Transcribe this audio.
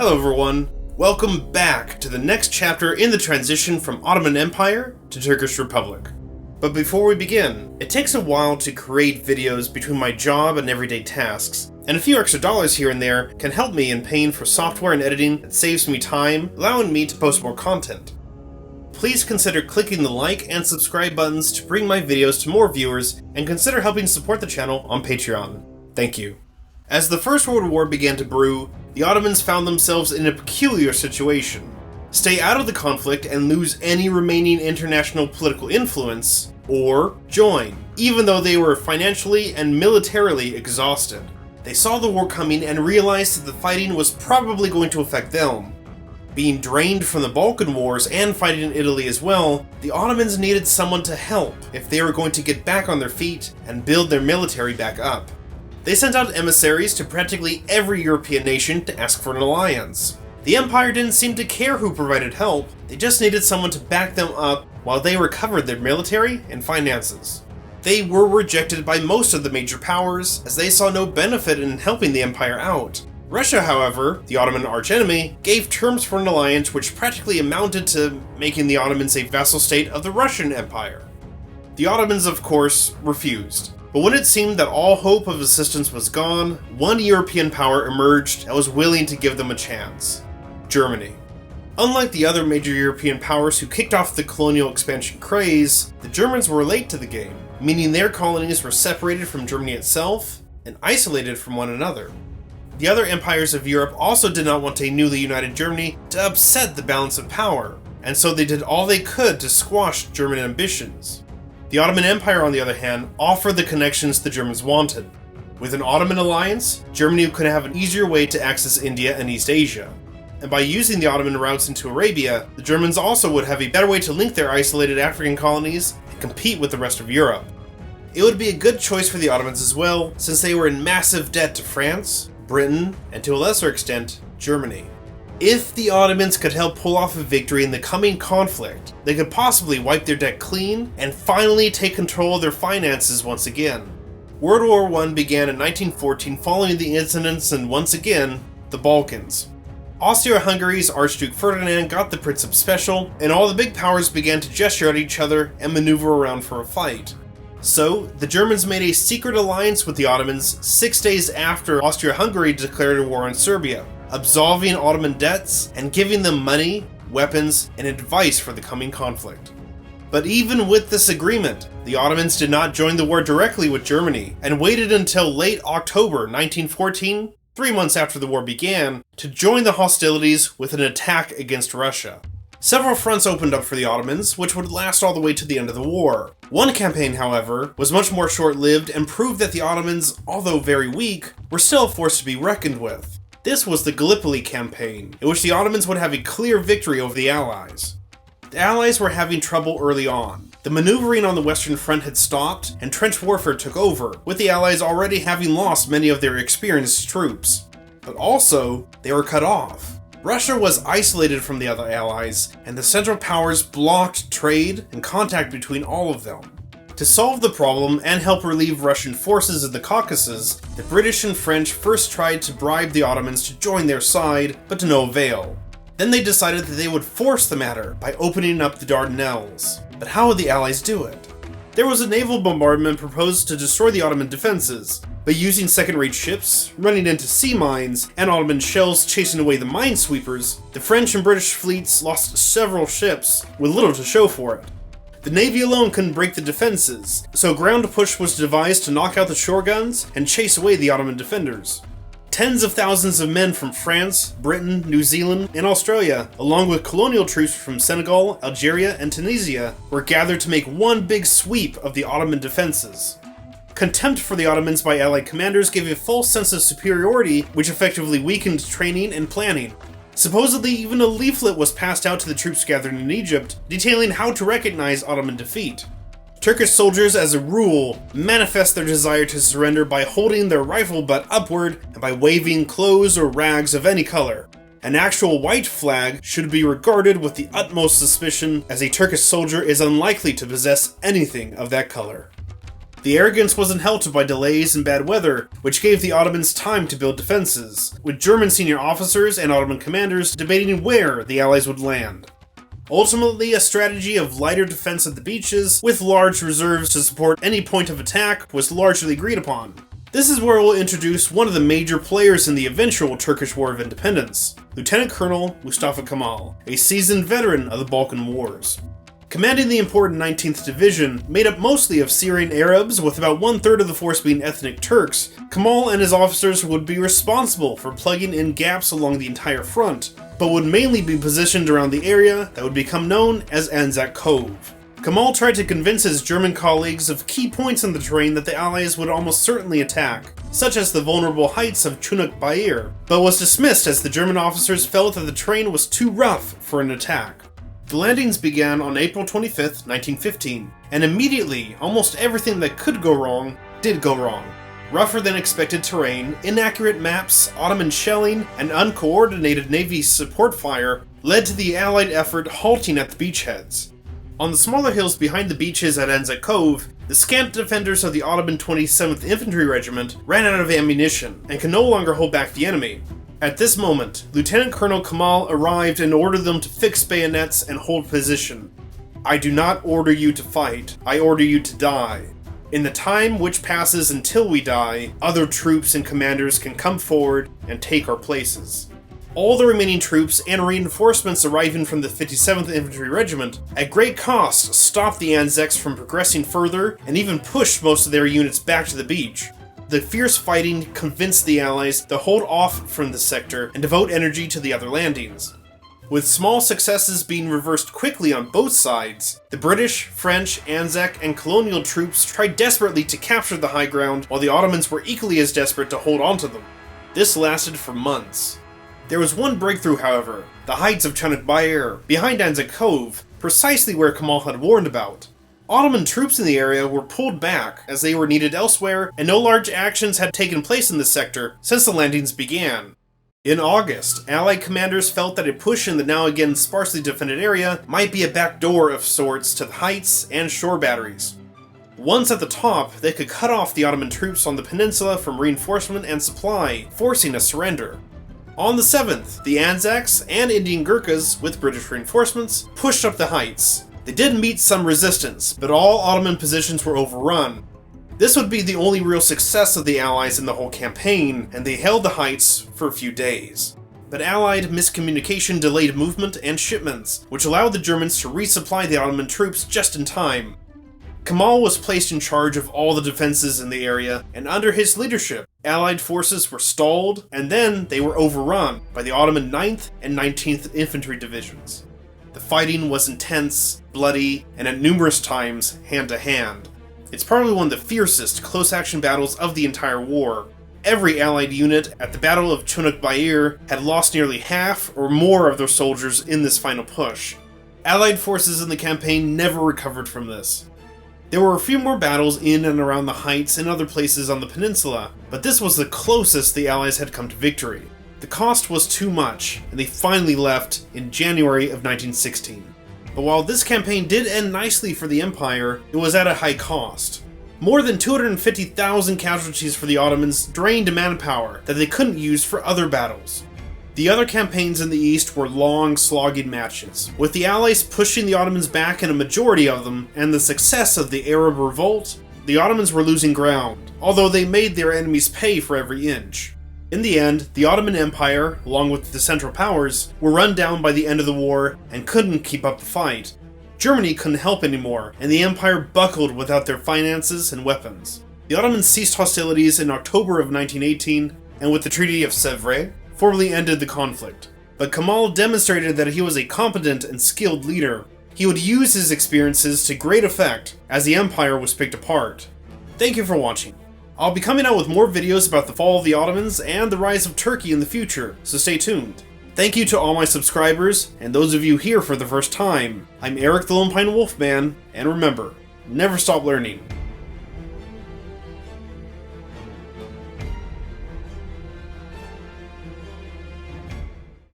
Hello everyone, welcome back to the next chapter in the transition from Ottoman Empire to Turkish Republic. But before we begin, it takes a while to create videos between my job and everyday tasks, and a few extra dollars here and there can help me in paying for software and editing that saves me time, allowing me to post more content. Please consider clicking the like and subscribe buttons to bring my videos to more viewers, and consider helping support the channel on Patreon. Thank you. As the First World War began to brew, the Ottomans found themselves in a peculiar situation. Stay out of the conflict and lose any remaining international political influence, or join, even though they were financially and militarily exhausted. They saw the war coming and realized that the fighting was probably going to affect them. Being drained from the Balkan Wars and fighting in Italy as well, the Ottomans needed someone to help if they were going to get back on their feet and build their military back up. They sent out emissaries to practically every European nation to ask for an alliance. The Empire didn't seem to care who provided help, they just needed someone to back them up while they recovered their military and finances. They were rejected by most of the major powers, as they saw no benefit in helping the Empire out. Russia, however, the Ottoman archenemy, gave terms for an alliance which practically amounted to making the Ottomans a vassal state of the Russian Empire. The Ottomans, of course, refused. But when it seemed that all hope of assistance was gone, one European power emerged that was willing to give them a chance: Germany. Unlike the other major European powers who kicked off the colonial expansion craze, the Germans were late to the game, meaning their colonies were separated from Germany itself and isolated from one another. The other empires of Europe also did not want a newly united Germany to upset the balance of power, and so they did all they could to squash German ambitions. The Ottoman Empire, on the other hand, offered the connections the Germans wanted. With an Ottoman alliance, Germany could have an easier way to access India and East Asia. And by using the Ottoman routes into Arabia, the Germans also would have a better way to link their isolated African colonies and compete with the rest of Europe. It would be a good choice for the Ottomans as well, since they were in massive debt to France, Britain, and to a lesser extent, Germany. If the Ottomans could help pull off a victory in the coming conflict, they could possibly wipe their debt clean and finally take control of their finances once again. World War I began in 1914 following the incidents in, once again, the Balkans. Austria-Hungary's Archduke Ferdinand got the Princeps Special, and all the big powers began to gesture at each other and maneuver around for a fight. So, the Germans made a secret alliance with the Ottomans 6 days after Austria-Hungary declared a war on Serbia, absolving Ottoman debts and giving them money, weapons, and advice for the coming conflict. But even with this agreement, the Ottomans did not join the war directly with Germany, and waited until late October 1914, 3 months after the war began, to join the hostilities with an attack against Russia. Several fronts opened up for the Ottomans, which would last all the way to the end of the war. One campaign, however, was much more short-lived and proved that the Ottomans, although very weak, were still a force to be reckoned with. This was the Gallipoli Campaign, in which the Ottomans would have a clear victory over the Allies. The Allies were having trouble early on. The maneuvering on the Western Front had stopped, and trench warfare took over, with the Allies already having lost many of their experienced troops. But also, they were cut off. Russia was isolated from the other Allies, and the Central Powers blocked trade and contact between all of them. To solve the problem and help relieve Russian forces in the Caucasus, the British and French first tried to bribe the Ottomans to join their side, but to no avail. Then they decided that they would force the matter by opening up the Dardanelles. But how would the Allies do it? There was a naval bombardment proposed to destroy the Ottoman defenses, but using second-rate ships, running into sea mines, and Ottoman shells chasing away the minesweepers, the French and British fleets lost several ships with little to show for it. The Navy alone couldn't break the defenses, so a ground push was devised to knock out the shore guns and chase away the Ottoman defenders. Tens of thousands of men from France, Britain, New Zealand, and Australia, along with colonial troops from Senegal, Algeria, and Tunisia, were gathered to make one big sweep of the Ottoman defenses. Contempt for the Ottomans by Allied commanders gave a false sense of superiority, which effectively weakened training and planning. Supposedly, even a leaflet was passed out to the troops gathered in Egypt, detailing how to recognize Ottoman defeat. Turkish soldiers, as a rule, manifest their desire to surrender by holding their rifle butt upward and by waving clothes or rags of any color. An actual white flag should be regarded with the utmost suspicion, as a Turkish soldier is unlikely to possess anything of that color. The arrogance wasn't helped by delays and bad weather, which gave the Ottomans time to build defenses, with German senior officers and Ottoman commanders debating where the Allies would land. Ultimately, a strategy of lighter defense at the beaches, with large reserves to support any point of attack, was largely agreed upon. This is where we'll introduce one of the major players in the eventual Turkish War of Independence, Lieutenant Colonel Mustafa Kemal, a seasoned veteran of the Balkan Wars. Commanding the important 19th Division, made up mostly of Syrian Arabs with about 1/3 of the force being ethnic Turks, Kamal and his officers would be responsible for plugging in gaps along the entire front, but would mainly be positioned around the area that would become known as Anzac Cove. Kamal tried to convince his German colleagues of key points in the terrain that the Allies would almost certainly attack, such as the vulnerable heights of Chunuk Bayir, but was dismissed as the German officers felt that the terrain was too rough for an attack. The landings began on April 25th, 1915, and immediately, almost everything that could go wrong did go wrong. Rougher than expected terrain, inaccurate maps, Ottoman shelling, and uncoordinated Navy support fire led to the Allied effort halting at the beachheads. On the smaller hills behind the beaches at Anzac Cove, the scant defenders of the Ottoman 27th Infantry Regiment ran out of ammunition and could no longer hold back the enemy. At this moment, Lieutenant Colonel Kamal arrived and ordered them to fix bayonets and hold position. "I do not order you to fight, I order you to die. In the time which passes until we die, other troops and commanders can come forward and take our places." All the remaining troops and reinforcements arriving from the 57th Infantry Regiment, at great cost, stopped the Anzacs from progressing further and even pushed most of their units back to the beach. The fierce fighting convinced the Allies to hold off from the sector and devote energy to the other landings. With small successes being reversed quickly on both sides, the British, French, Anzac, and colonial troops tried desperately to capture the high ground, while the Ottomans were equally as desperate to hold onto them. This lasted for months. There was one breakthrough, however, the heights of Chunuk Bayir, behind Anzac Cove, precisely where Kamal had warned about. Ottoman troops in the area were pulled back as they were needed elsewhere, and no large actions had taken place in the sector since the landings began. In August, Allied commanders felt that a push in the now again sparsely defended area might be a backdoor of sorts to the heights and shore batteries. Once at the top, they could cut off the Ottoman troops on the peninsula from reinforcement and supply, forcing a surrender. On the 7th, the Anzacs and Indian Gurkhas, with British reinforcements, pushed up the heights. They did meet some resistance, but all Ottoman positions were overrun. This would be the only real success of the Allies in the whole campaign, and they held the heights for a few days. But Allied miscommunication delayed movement and shipments, which allowed the Germans to resupply the Ottoman troops just in time. Kamal was placed in charge of all the defenses in the area, and under his leadership, Allied forces were stalled, and then they were overrun by the Ottoman 9th and 19th Infantry Divisions. The fighting was intense, bloody, and at numerous times hand-to-hand. It's probably one of the fiercest close-action battles of the entire war. Every Allied unit at the Battle of Chunuk Bayir had lost nearly half or more of their soldiers in this final push. Allied forces in the campaign never recovered from this. There were a few more battles in and around the heights and other places on the peninsula, but this was the closest the Allies had come to victory. The cost was too much, and they finally left in January of 1916. But while this campaign did end nicely for the Empire, it was at a high cost. More than 250,000 casualties for the Ottomans drained manpower that they couldn't use for other battles. The other campaigns in the east were long, slogging matches, with the Allies pushing the Ottomans back in a majority of them, and the success of the Arab Revolt, the Ottomans were losing ground, although they made their enemies pay for every inch. In the end, the Ottoman Empire, along with the Central Powers, were run down by the end of the war and couldn't keep up the fight. Germany couldn't help anymore, and the Empire buckled without their finances and weapons. The Ottomans ceased hostilities in October of 1918, and with the Treaty of Sèvres, formally ended the conflict. But Kamal demonstrated that he was a competent and skilled leader. He would use his experiences to great effect as the Empire was picked apart. Thank you for watching. I'll be coming out with more videos about the fall of the Ottomans and the rise of Turkey in the future, so stay tuned. Thank you to all my subscribers, and those of you here for the first time. I'm Eric the LonePineWolfman, and remember, never stop learning.